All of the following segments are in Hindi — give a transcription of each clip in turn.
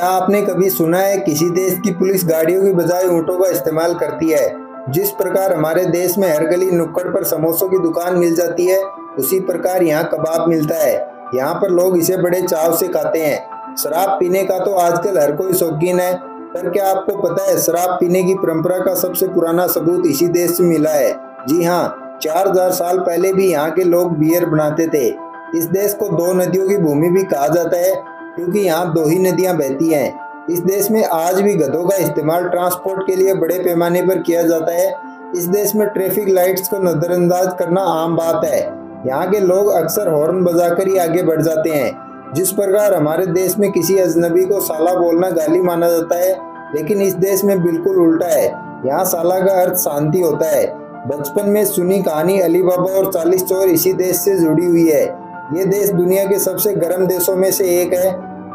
क्या आपने कभी सुना है किसी देश की पुलिस गाड़ियों की बजाय ऊँटों का इस्तेमाल करती है? जिस प्रकार हमारे देश में हर गली नुक्कड़ पर समोसों की दुकान मिल जाती है, उसी प्रकार यहाँ कबाब मिलता है। यहाँ पर लोग इसे बड़े चाव से खाते हैं। शराब पीने का तो आजकल हर कोई शौकीन है, पर क्या आपको पता है शराब पीने की परंपरा का सबसे पुराना सबूत इसी देश से मिला है। जी हाँ, 4000 साल पहले भी यहाँ के लोग बियर बनाते थे। इस देश को दो नदियों की भूमि भी कहा जाता है, क्योंकि यहाँ दो ही नदियाँ बहती हैं। इस देश में आज भी गधों का इस्तेमाल ट्रांसपोर्ट के लिए बड़े पैमाने पर किया जाता है। इस देश में ट्रैफिक लाइट्स को नजरअंदाज करना आम बात है। यहाँ के लोग अक्सर हॉर्न बजाकर ही आगे बढ़ जाते हैं। जिस प्रकार हमारे देश में किसी अजनबी को साला बोलना गाली माना जाता है, लेकिन इस देश में बिल्कुल उल्टा है। यहाँ साला का अर्थ शांति होता है। बचपन में सुनी कहानी अली बाबा और 40 चोर इसी देश से जुड़ी हुई है। ये देश दुनिया के सबसे गर्म देशों में से एक है।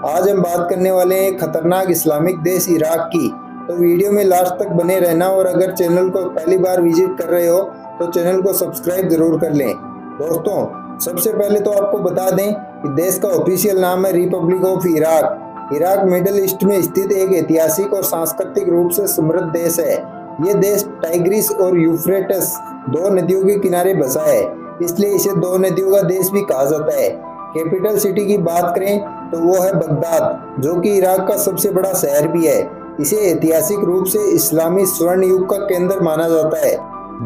आज हम बात करने वाले हैं खतरनाक इस्लामिक देश इराक की। तो वीडियो में लास्ट तक बने रहना, और अगर चैनल को पहली बार विजिट कर रहे हो तो चैनल को सब्सक्राइब जरूर कर लें। दोस्तों, सबसे पहले तो आपको बता दें कि देश का ऑफिशियल नाम है Republic of Iraq. Iraq middle east में स्थित एक ऐतिहासिक और सांस्कृतिक रूप से समृद्ध देश है। ये देश टाइग्रिस और यूफ्रेटस दो नदियों के किनारे बसा है, इसलिए इसे दो नदियों का देश भी कहा जाता है। कैपिटल सिटी की बात करें तो वो है बगदाद, जो कि इराक का सबसे बड़ा शहर भी है। इसे ऐतिहासिक रूप से इस्लामी स्वर्ण युग का केंद्र माना जाता है।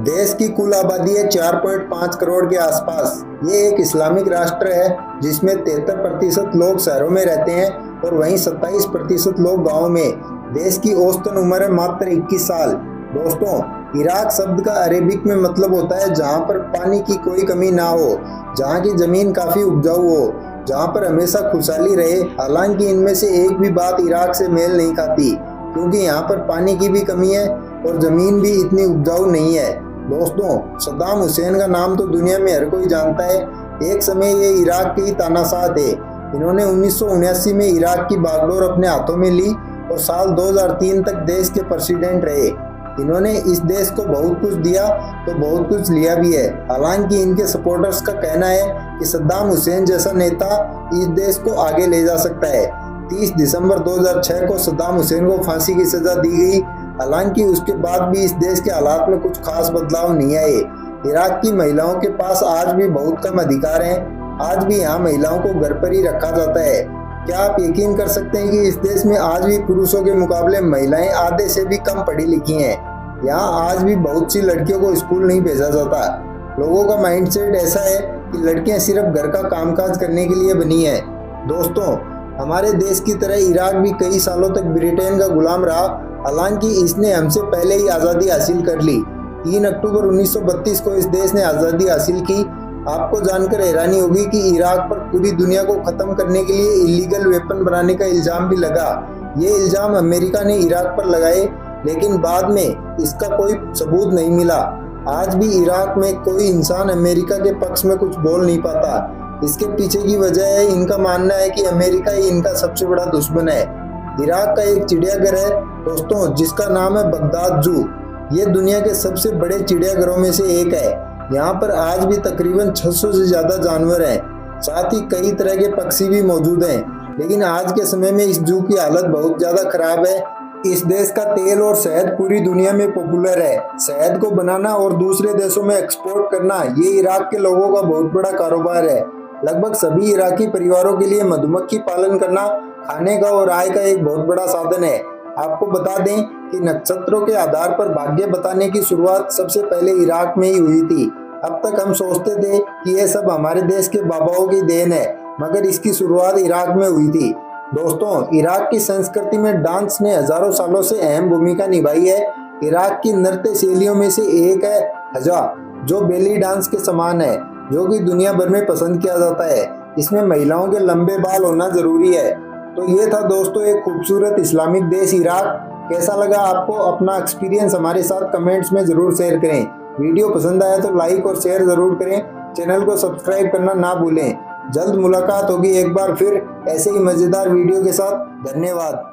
देश की कुल आबादी है 4.5 करोड़ के आसपास। ये एक इस्लामिक राष्ट्र है, जिसमें 73% लोग शहरों में रहते हैं और वहीं 27% लोग गाँव में। देश की औसतन उम्र है मात्र 21 साल। दोस्तों, इराक शब्द का अरेबिक में मतलब होता है जहाँ पर पानी की कोई कमी ना हो, जहाँ की जमीन काफी उपजाऊ हो, जहाँ पर हमेशा खुशहाली रहे। हालांकि इनमें से एक भी बात इराक से मेल नहीं खाती, क्योंकि यहाँ पर पानी की भी कमी है और जमीन भी इतनी उपजाऊ नहीं है। दोस्तों, सद्दाम हुसैन का नाम तो दुनिया में हर कोई जानता है। एक समय ये इराक के ही तानाशाह थे। इन्होंने 1979 में इराक की बागडोर अपने हाथों में ली और साल 2003 तक देश के प्रेसिडेंट रहे। इन्होंने इस देश को बहुत कुछ दिया तो बहुत कुछ लिया भी है। हालांकि इनके सपोर्टर्स का कहना है कि सद्दाम हुसैन जैसा नेता इस देश को आगे ले जा सकता है। 30 दिसंबर 2006 को सद्दाम हुसैन को फांसी की सजा दी गई। हालांकि उसके बाद भी इस देश के हालात में कुछ खास बदलाव नहीं आए। इराक की महिलाओं के पास आज भी बहुत कम अधिकार हैं। आज भी यहाँ महिलाओं को घर पर ही रखा जाता है। क्या आप यकीन कर सकते हैं कि इस देश में आज भी पुरुषों के मुकाबले महिलाएं आधे से भी कम पढ़ी लिखी हैं। यहाँ आज भी बहुत सी लड़कियों को स्कूल नहीं भेजा जाता। लोगों का माइंडसेट ऐसा है कि लड़कियां सिर्फ घर का कामकाज करने के लिए बनी हैं। दोस्तों, हमारे देश की तरह इराक भी कई सालों तक ब्रिटेन का गुलाम रहा। हालांकि इसने हमसे पहले ही आज़ादी हासिल कर ली। 3 अक्टूबर 1932 को इस देश ने आज़ादी हासिल की। आपको जानकर हैरानी होगी कि इराक पर पूरी दुनिया को खत्म करने के लिए इलीगल वेपन बनाने का इल्जाम भी लगा। ये इल्जाम अमेरिका ने इराक पर लगाए, लेकिन बाद में इसका कोई सबूत नहीं मिला। आज भी इराक में कोई इंसान अमेरिका के पक्ष में कुछ बोल नहीं पाता। इसके पीछे की वजह है, इनका मानना है कि अमेरिका ही इनका सबसे बड़ा दुश्मन है। इराक का एक चिड़ियाघर है दोस्तों, जिसका नाम है बगदाद जू। ये दुनिया के सबसे बड़े चिड़ियाघरों में से एक है। यहाँ पर आज भी तकरीबन 600 से ज्यादा जानवर हैं। साथ ही कई तरह के पक्षी भी मौजूद हैं। लेकिन आज के समय में इस जू की हालत बहुत ज्यादा खराब है। इस देश का तेल और शहद पूरी दुनिया में पॉपुलर है। शहद को बनाना और दूसरे देशों में एक्सपोर्ट करना ये इराक के लोगों का बहुत बड़ा कारोबार है। लगभग सभी इराकी परिवारों के लिए मधुमक्खी पालन करना खाने का और आय का एक बहुत बड़ा साधन है। आपको बता दें कि नक्षत्रों के आधार पर भाग्य बताने की शुरुआत सबसे पहले इराक में ही हुई थी। अब तक हम सोचते थे कि यह सब हमारे देश के बाबाओं की देन है, मगर इसकी शुरुआत इराक में हुई थी। दोस्तों, इराक की संस्कृति में डांस ने हजारों सालों से अहम भूमिका निभाई है। इराक की नृत्य शैलियों में से एक है हजा, जो बेली डांस के समान है, जो कि दुनिया भर में पसंद किया जाता है। इसमें महिलाओं के लंबे बाल होना जरूरी है। तो ये था दोस्तों एक खूबसूरत इस्लामिक देश इराक। कैसा लगा आपको? अपना एक्सपीरियंस हमारे साथ कमेंट्स में जरूर शेयर करें। वीडियो पसंद आया तो लाइक और शेयर जरूर करें। चैनल को सब्सक्राइब करना ना भूलें। जल्द मुलाकात होगी एक बार फिर ऐसे ही मजेदार वीडियो के साथ। धन्यवाद।